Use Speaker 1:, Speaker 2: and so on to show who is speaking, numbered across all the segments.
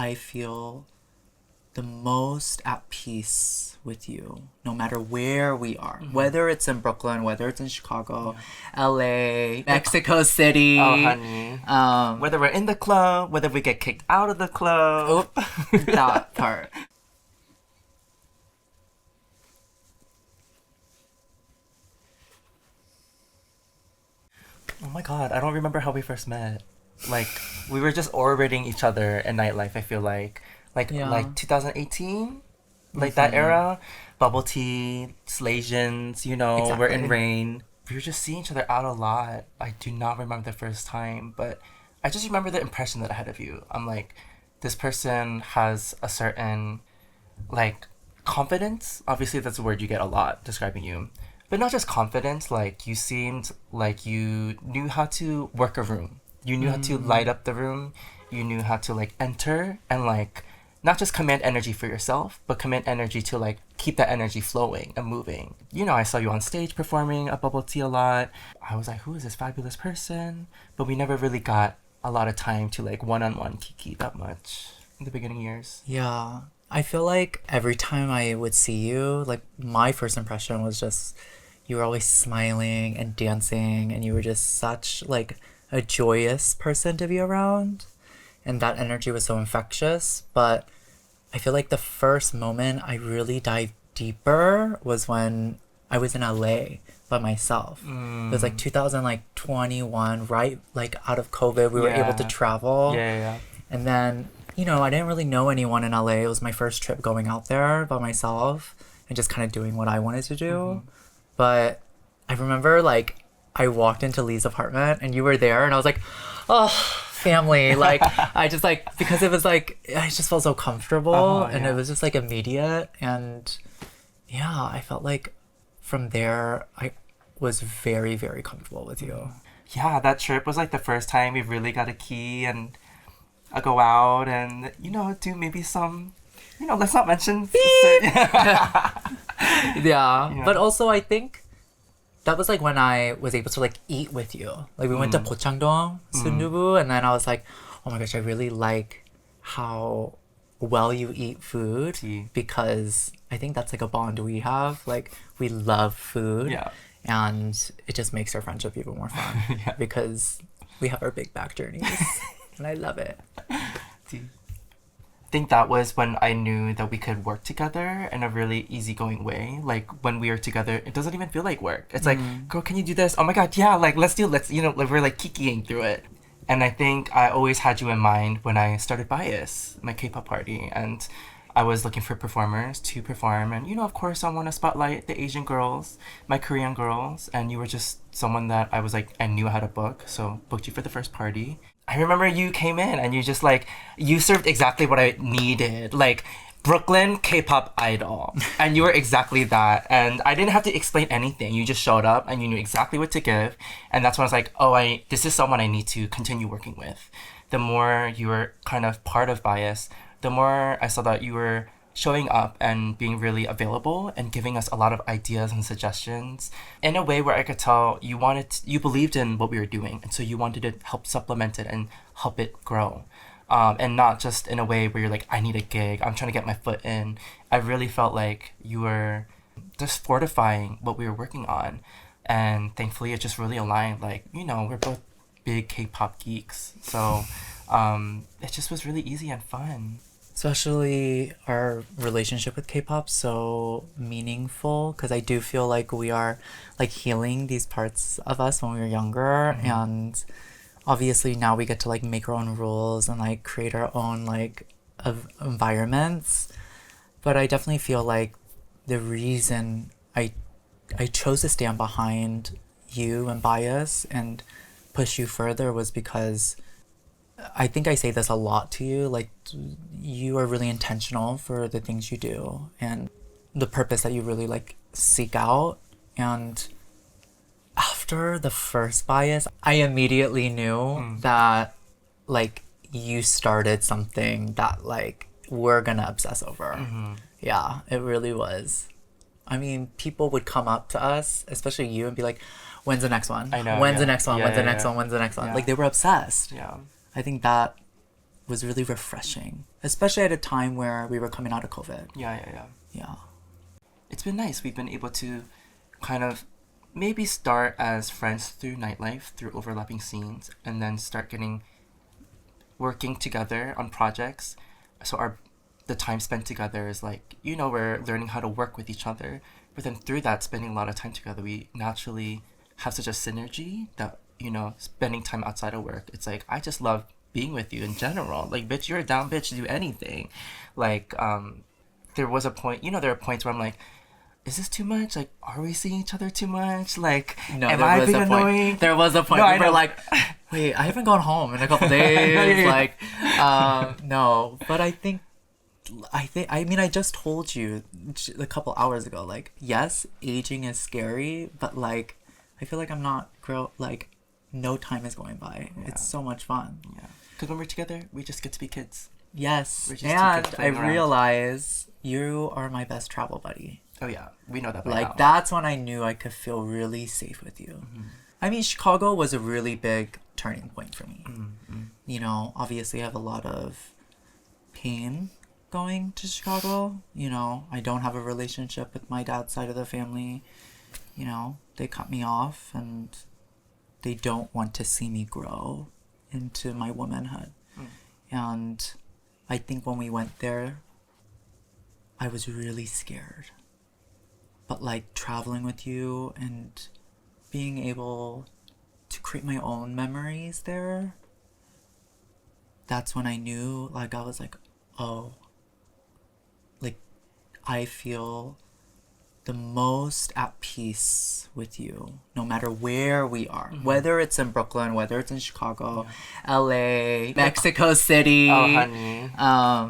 Speaker 1: I feel the most at peace with you, no matter where we are, whether it's in Brooklyn, whether it's in Chicago, LA, Mexico City.
Speaker 2: Oh, honey. Whether we're in the club, whether we get kicked out of the club.
Speaker 1: Oh, that part.
Speaker 2: Oh my god, I don't remember how we first met. Like, we were just orbiting each other in nightlife, I feel like. Like 2018? Like that era? Bubble tea, Slasians, we're in
Speaker 1: Exactly.
Speaker 2: rain. We were just seeing each other out a lot. I do not remember the first time, but I just remember the impression that I had of you. I'm like, this person has a certain, like, confidence. Obviously, that's a word you get a lot describing you. But not just confidence, like, you seemed like you knew how to work a room. You knew how to light up the room. You knew how to, like, enter and, like, not just command energy for yourself, but command energy to, like, keep that energy flowing and moving. I saw you on stage performing at Bubble Tea a lot. I was like, who is this fabulous person? But we never really got a lot of time to, like, one-on-one kiki that much in the beginning years.
Speaker 1: Yeah. I feel like every time I would see you, like, my first impression was just you were always smiling and dancing, and you were just such, like, a joyous person to be around. And that energy was so infectious. But I feel like the first moment I really dived deeper was when I was in LA by myself. It was like 2021, right? Like out of COVID, we were able to travel.
Speaker 2: Yeah.
Speaker 1: And then, I didn't really know anyone in LA. It was my first trip going out there by myself and just kind of doing what I wanted to do. But I remember, like, I walked into Lee's apartment and you were there, and I was like, oh, family. Like, I just, like, because it was like, I just felt so comfortable, and it was just, like, immediate. And yeah, I felt like from there, I was very, very comfortable with you.
Speaker 2: Yeah, that trip was, like, the first time we really got a key and go out and, do maybe some, let's not mention.
Speaker 1: Yeah. But also, I think that was like when I was able to like eat with you. Like we went to Pochangdong, soondubu, and then I was like, oh my gosh, I really like how well you eat food, because I think that's like a bond we have. Like we love food, and it just makes our friendship even more fun because we have our big back journeys, and I love it.
Speaker 2: I think that was when I knew that we could work together in a really easygoing way. Like when we are together, it doesn't even feel like work. It's like, girl, can you do this? Oh my god, yeah, like let's like we're like kikiing through it. And I think I always had you in mind when I started Bias, my K-pop party, and I was looking for performers to perform, and of course I want to spotlight the Asian girls, my Korean girls, and you were just someone that I was like, I knew how to book, so booked you for the first party. I remember you came in and you just like, you served exactly what I needed, like Brooklyn K-pop idol, and you were exactly that. And I didn't have to explain anything. You just showed up and you knew exactly what to give, and that's when I was like, oh, this is someone I need to continue working with. The more you were kind of part of Bias, the more I saw that you were showing up and being really available and giving us a lot of ideas and suggestions in a way where I could tell you believed in what we were doing, and so you wanted to help supplement it and help it grow. And not just in a way where you're like, I need a gig, I'm trying to get my foot in. I really felt like you were just fortifying what we were working on. And thankfully, it just really aligned. Like, we're both big K-pop geeks. So it just was really easy and fun.
Speaker 1: Especially our relationship with K-pop, so meaningful, because I do feel like we are like healing these parts of us when we were younger, and obviously now we get to like make our own rules and like create our own like environments. But I definitely feel like the reason I chose to stand behind you and Bias and push you further was because I think I say this a lot to you, like you are really intentional for the things you do and the purpose that you really like seek out. And after the first Bias, I immediately knew that like you started something that like we're gonna obsess over. Yeah, it really was. I mean, people would come up to us, especially you, and be like, when's the next one?
Speaker 2: I know.
Speaker 1: When's the next one? When's the next one? When's the next one? Like they were obsessed.
Speaker 2: Yeah.
Speaker 1: I think that was really refreshing, especially at a time where we were coming out of COVID.
Speaker 2: Yeah.
Speaker 1: Yeah.
Speaker 2: It's been nice. We've been able to kind of maybe start as friends through nightlife, through overlapping scenes, and then start getting working together on projects. So the time spent together is like, we're learning how to work with each other. But then through that, spending a lot of time together, we naturally have such a synergy that, spending time outside of work, it's like, I just love being with you in general. Like, bitch, you're down, bitch, do anything. Like, there was a point, there are points where I'm like, is this too much? Like, are we seeing each other too much? Like,
Speaker 1: No,
Speaker 2: am
Speaker 1: there
Speaker 2: I
Speaker 1: was
Speaker 2: being
Speaker 1: a point.
Speaker 2: annoying?
Speaker 1: There was a point
Speaker 2: No,
Speaker 1: where
Speaker 2: I
Speaker 1: we were
Speaker 2: know.
Speaker 1: like, wait, I haven't gone home in a couple days.
Speaker 2: Yeah.
Speaker 1: Like, no. But I mean, I just told you a couple hours ago, like, yes, aging is scary, but like, I feel like I'm not like, no time is going by.
Speaker 2: Yeah.
Speaker 1: It's so much fun.
Speaker 2: Yeah. Because when we're together, we just get to be kids.
Speaker 1: Yes,
Speaker 2: We're just two
Speaker 1: and
Speaker 2: kids
Speaker 1: I
Speaker 2: playing around.
Speaker 1: realize you are my best travel buddy.
Speaker 2: Oh, yeah. We know that by
Speaker 1: Like,
Speaker 2: now.
Speaker 1: that's when I knew I could feel really safe with you.
Speaker 2: Mm-hmm.
Speaker 1: I mean, Chicago was a really big turning point for me.
Speaker 2: Mm-hmm.
Speaker 1: Obviously I have a lot of pain going to Chicago. I don't have a relationship with my dad's side of the family. They cut me off and they don't want to see me grow into my womanhood. And I think when we went there, I was really scared. But like traveling with you and being able to create my own memories there, that's when I knew, like, I was like, oh, like, I feel the most at peace with you, no matter where we are, whether it's in Brooklyn, whether it's in Chicago, LA, Mexico City.
Speaker 2: Oh, honey.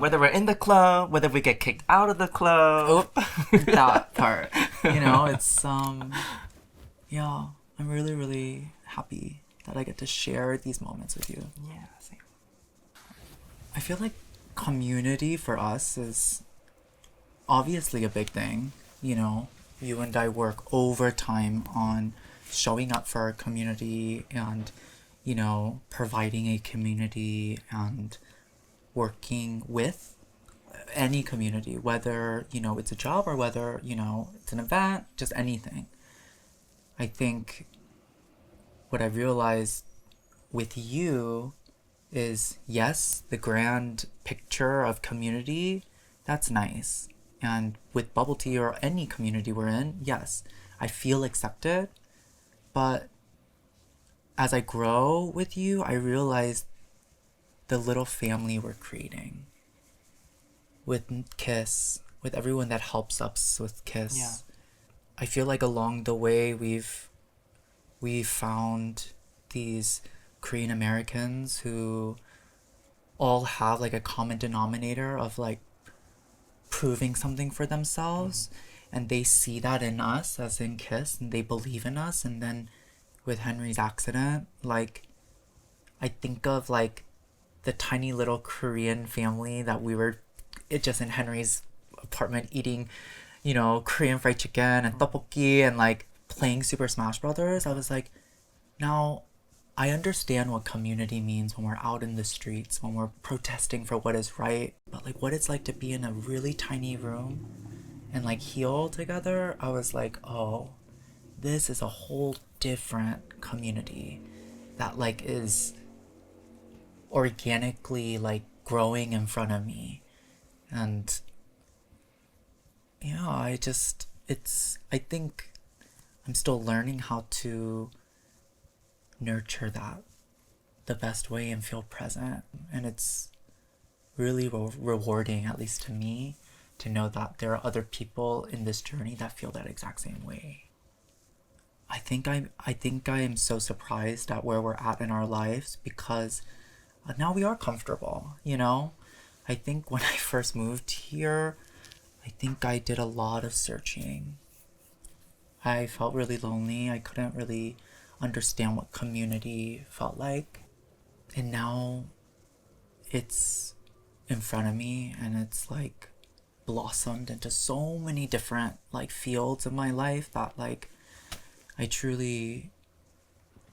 Speaker 2: Whether we're in the club, whether we get kicked out of the club.
Speaker 1: That part. It's, yeah, I'm really, really happy that I get to share these moments with you.
Speaker 2: Yeah, same.
Speaker 1: I feel like community for us is obviously a big thing. You and I work overtime on showing up for our community and, providing a community and working with any community, whether, it's a job or whether, it's an event, just anything. I think what I realized with you is, yes, the grand picture of community, that's nice. And with bubble tea or any community we're in, yes, I feel accepted. But as I grow with you, I realize the little family we're creating with KISS, with everyone that helps us with KISS.
Speaker 2: Yeah.
Speaker 1: I feel like along the way we've found these Korean Americans who all have like a common denominator of like proving something for themselves, and they see that in us, as in KISS, and they believe in us. And then with Henry's accident, like, I think of like the tiny little Korean family that we were just in Henry's apartment eating, Korean fried chicken and tteokbokki and like playing Super Smash Brothers. I was like, now I understand what community means when we're out in the streets, when we're protesting for what is right, but like what it's like to be in a really tiny room and like heal together. I was like, oh, this is a whole different community that like is organically like growing in front of me. And I think I'm still learning how to nurture that the best way and feel present. And it's really rewarding, at least to me, to know that there are other people in this journey that feel that exact same way. I think I am so surprised at where we're at in our lives because now we are comfortable, I think when I first moved here, I think I did a lot of searching. I felt really lonely. I couldn't really understand what community felt like. And now it's in front of me and it's like blossomed into so many different like fields of my life that like I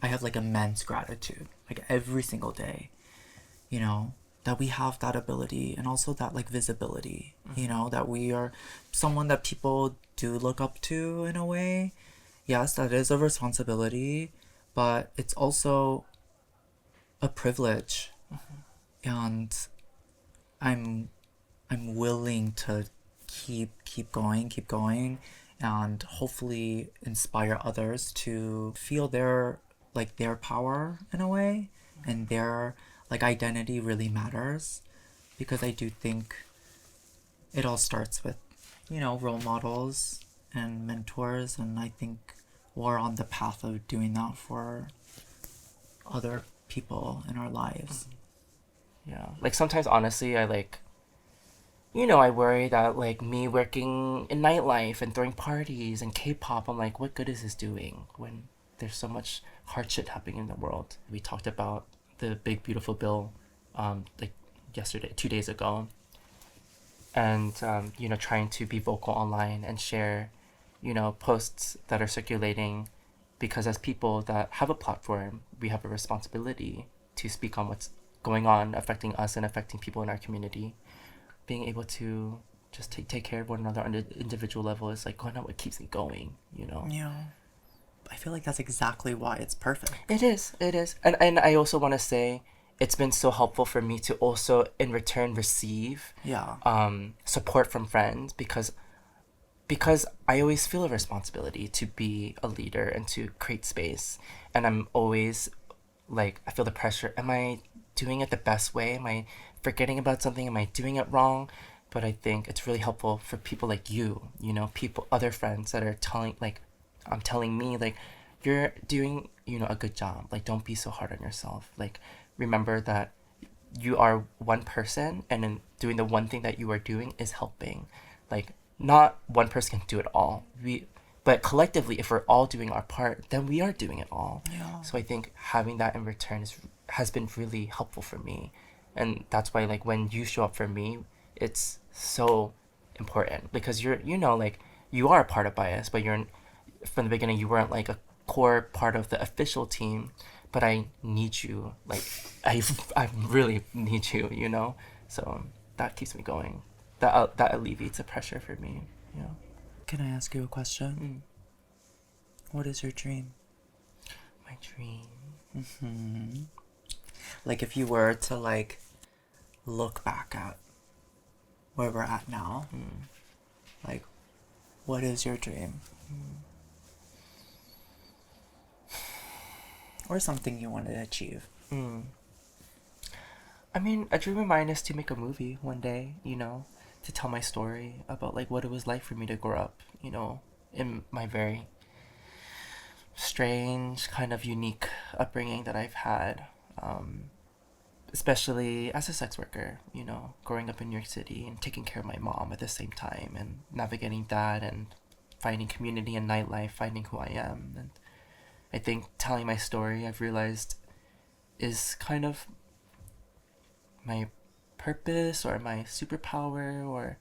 Speaker 1: have like immense gratitude like every single day, that we have that ability and also that like visibility, you know, that we are someone that people do look up to in a way. Yes, that is a responsibility, but it's also a privilege. And I'm I'm willing to keep going and hopefully inspire others to feel their like their power in a way, and their like identity really matters, because I do think it all starts with, you know, role models and mentors, and I think we're on the path of doing that for other people in our lives.
Speaker 2: Yeah. Like sometimes honestly I like, you know, I worry that like me working in nightlife and throwing parties and K-pop, I'm like, what good is this doing when there's so much hardship happening in the world? We talked about the big beautiful bill, like yesterday, 2 days ago, and you know, trying to be vocal online and share, you know, posts that are circulating, because as people that have a platform, we have a responsibility to speak on what's going on affecting us and affecting people in our community. Being able to just take care of one another on an individual level is like kind of what keeps me going, you know.
Speaker 1: Yeah, I feel like that's exactly why it's perfect.
Speaker 2: It is, and I also want to say it's been so helpful for me to also in return receive
Speaker 1: Yeah.
Speaker 2: support from friends, because I always feel a responsibility to be a leader and to create space, and I'm always like, I feel the pressure. Am I doing it the best way? Am I forgetting about something? Am I doing it wrong? But I think it's really helpful for people like you know, people, other friends that are telling, like, telling me, like, you're doing, you know, a good job. Like, don't be so hard on yourself. Like, remember that you are one person, and in doing the one thing that you are doing is helping. Like, not one person can do it all. But collectively, if we're all doing our part, then we are doing it all.
Speaker 1: Yeah.
Speaker 2: So I think having that in return has been really helpful for me, and that's why like when you show up for me, it's so important, because you know, like, you are a part of Bias, but you're from the beginning you weren't like a core part of the official team, but I need you, like, I really need you, you know. So that keeps me going. That alleviates the pressure for me. Yeah.
Speaker 1: Can I ask you a question? What is your dream?
Speaker 2: My dream.
Speaker 1: Like, if you were to like look back at where we're at now, like, what is your dream? Or something you want to achieve?
Speaker 2: I mean, a dream of mine is to make a movie one day, you know, to tell my story about like what it was like for me to grow up, you know, in my very strange, kind of unique upbringing that I've had, especially as a sex worker, you know, growing up in New York City and taking care of my mom at the same time and navigating that and finding community and nightlife, finding who I am. And I think telling my story, I've realized, is kind of my purpose or my superpower. Or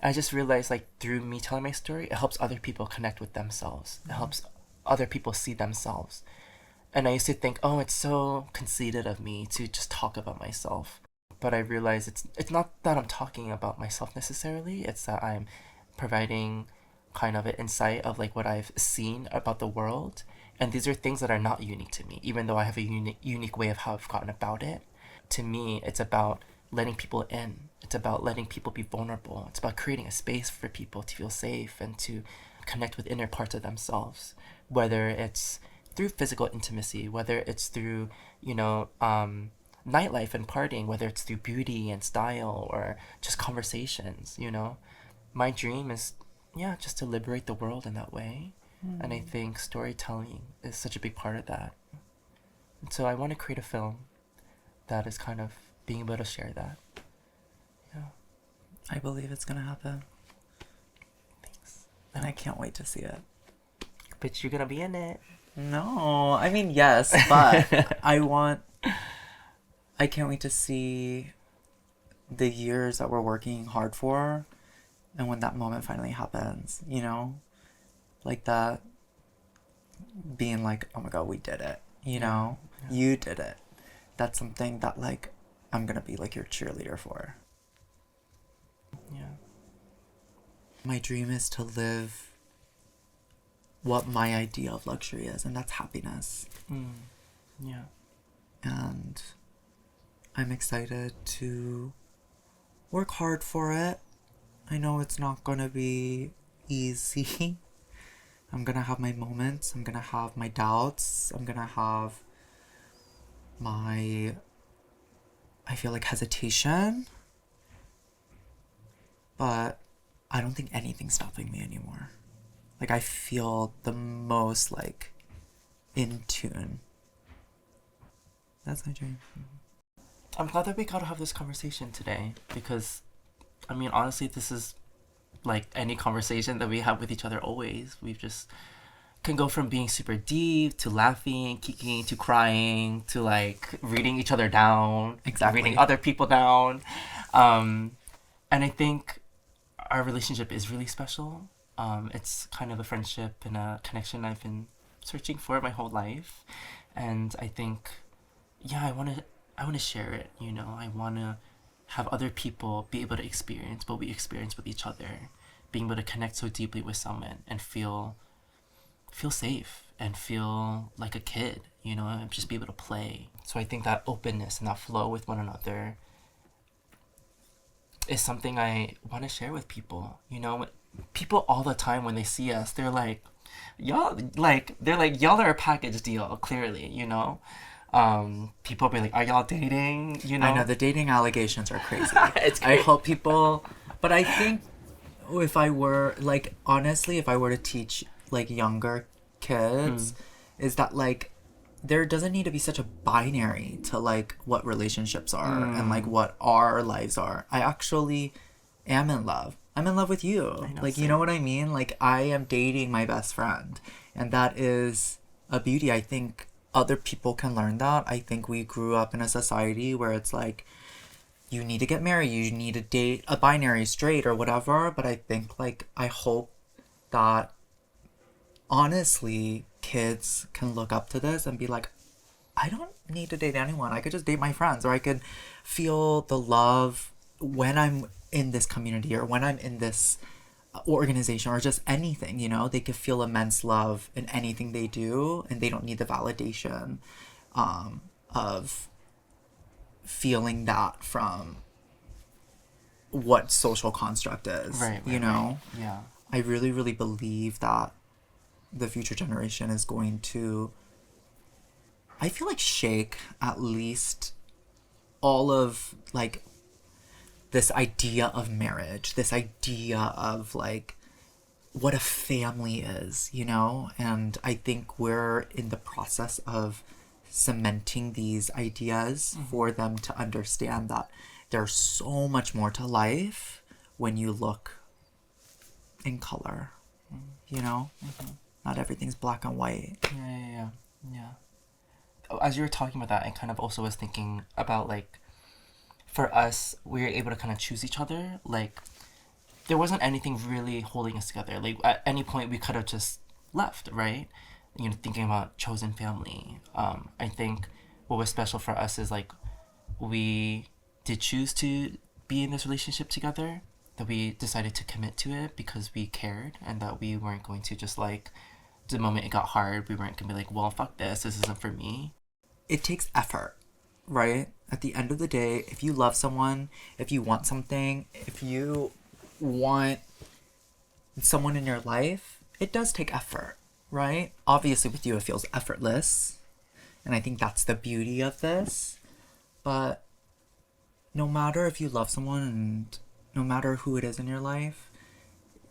Speaker 2: I just realized, like, through me telling my story, it helps other people connect with themselves. It helps other people see themselves. And I used to think, oh, it's so conceited of me to just talk about myself. But I realize it's not that I'm talking about myself necessarily. It's that I'm providing kind of an insight of like what I've seen about the world. And these are things that are not unique to me, even though I have a unique way of how I've gotten about it. To me, it's about letting people in. It's about letting people be vulnerable. It's about creating a space for people to feel safe and to connect with inner parts of themselves, whether it's through physical intimacy, whether it's through, you know, nightlife and partying, whether it's through beauty and style or just conversations, you know. My dream is, yeah, just to liberate the world in that way. And I think storytelling is such a big part of that. And so I want to create a film that is kind of being able to share that. Yeah.
Speaker 1: I believe it's gonna happen.
Speaker 2: Thanks.
Speaker 1: And I can't wait to see it.
Speaker 2: But you're gonna be in it.
Speaker 1: No, I mean, yes, but I can't wait to see the years that we're working hard for, and when that moment finally happens, you know? Like that, being like, oh my god, we did it, you know?
Speaker 2: Yeah.
Speaker 1: You did it. That's something that, like, I'm gonna be like your cheerleader for.
Speaker 2: Yeah.
Speaker 1: My dream is to live what my idea of luxury is, and that's happiness.
Speaker 2: Yeah.
Speaker 1: And I'm excited to work hard for it. I know it's not gonna be easy. I'm gonna have my moments. I'm gonna have my doubts. I'm gonna have my, I feel like, hesitation. But I don't think anything's stopping me anymore. Like, I feel the most, like, in tune. That's my dream.
Speaker 2: I'm glad that we got to have this conversation today because, I mean, honestly, this is like any conversation that we have with each other always. We've just can go from being super deep to laughing, kicking, to crying, to like reading each other down,
Speaker 1: Exactly.
Speaker 2: to reading other people down. And I think our relationship is really special. It's kind of a friendship and a connection I've been searching for my whole life. And I think, yeah, I want to share it, you know. I want to have other people be able to experience what we experience with each other, being able to connect so deeply with someone and feel safe and feel like a kid, you know, and just be able to play. So I think that openness and that flow with one another is something I want to share with people. You know, people all the time when they see us, they're like, y'all are a package deal, clearly, you know. People be like, are y'all dating? You know,
Speaker 1: I know the dating allegations are crazy.
Speaker 2: It's
Speaker 1: I
Speaker 2: crazy.
Speaker 1: hope people, but I think if I were like, honestly, if I were to teach like younger kids, is that like there doesn't need to be such a binary to like what relationships are and like what our lives are. I actually am in love. I'm in love with you.
Speaker 2: know,
Speaker 1: Like, you
Speaker 2: same.
Speaker 1: know what I mean? Like, I am dating my best friend. And that is a beauty. I think other people can learn that. I think we grew up in a society where it's like, you need to get married, you need to date a binary, straight, or whatever. But I think, like, I hope that honestly, kids can look up to this and be like, I don't need to date anyone. I could just date my friends, or I could feel the love when I'm in this community or when I'm in this organization or just anything, you know? They could feel immense love in anything they do, and they don't need the validation of feeling that from what social construct is,
Speaker 2: Right,
Speaker 1: you know?
Speaker 2: right. Yeah.
Speaker 1: I really, really believe that the future generation is going to, I feel like, shake at least all of like this idea of marriage, this idea of like what a family is, you know? And I think we're in the process of cementing these ideas for them to understand that there's so much more to life when you look in color, you know? Not everything's black and white.
Speaker 2: Yeah. As you were talking about that, I kind of also was thinking about like, for us, we were able to kind of choose each other. Like, there wasn't anything really holding us together. Like, at any point, we could have just left, right? You know, thinking about chosen family. I think what was special for us is like, we did choose to be in this relationship together. That we decided to commit to it because we cared, and that we weren't going to just like, the moment it got hard, we weren't gonna be like, well, fuck this isn't for me.
Speaker 1: It takes effort, right? At the end of the day, if you love someone, if you want something, if you want someone in your life, it does take effort, right? Obviously, with you, it feels effortless. And I think that's the beauty of this. But no matter if you love someone and no matter who it is in your life,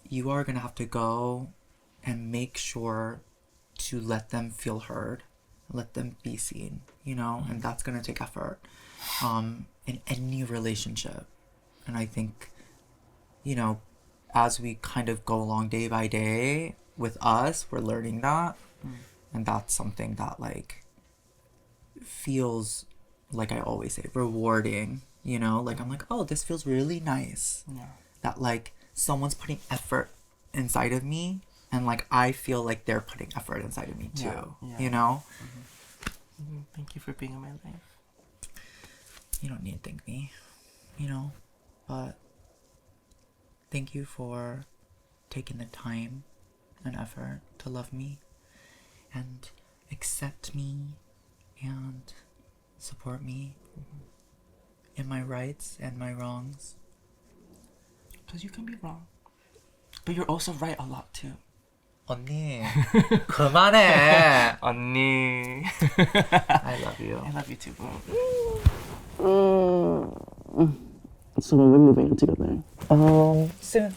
Speaker 1: you are going to have to go and make sure to let them feel heard, let them be seen, you know? And that's going to take effort in any relationship. And I think, you know, as we kind of go along day by day with us, we're learning that. And that's something that, like, feels, like I always say, rewarding, you know? Like, I'm like, oh, this feels really nice.
Speaker 2: Yeah.
Speaker 1: That, like, someone's putting effort inside of me, and, like, I feel like they're putting effort inside of me, too.
Speaker 2: Yeah.
Speaker 1: You know?
Speaker 2: Thank you for being in my life.
Speaker 1: You don't need to thank me, you know, but thank you for taking the time and effort to love me and accept me and support me in my rights and my wrongs.
Speaker 2: Because you can be wrong. But you're also right a lot too.
Speaker 1: 언니, 그만해.
Speaker 2: 언니.
Speaker 1: I love you.
Speaker 2: I love you too, bro.
Speaker 3: So when we're moving in together?
Speaker 1: Soon.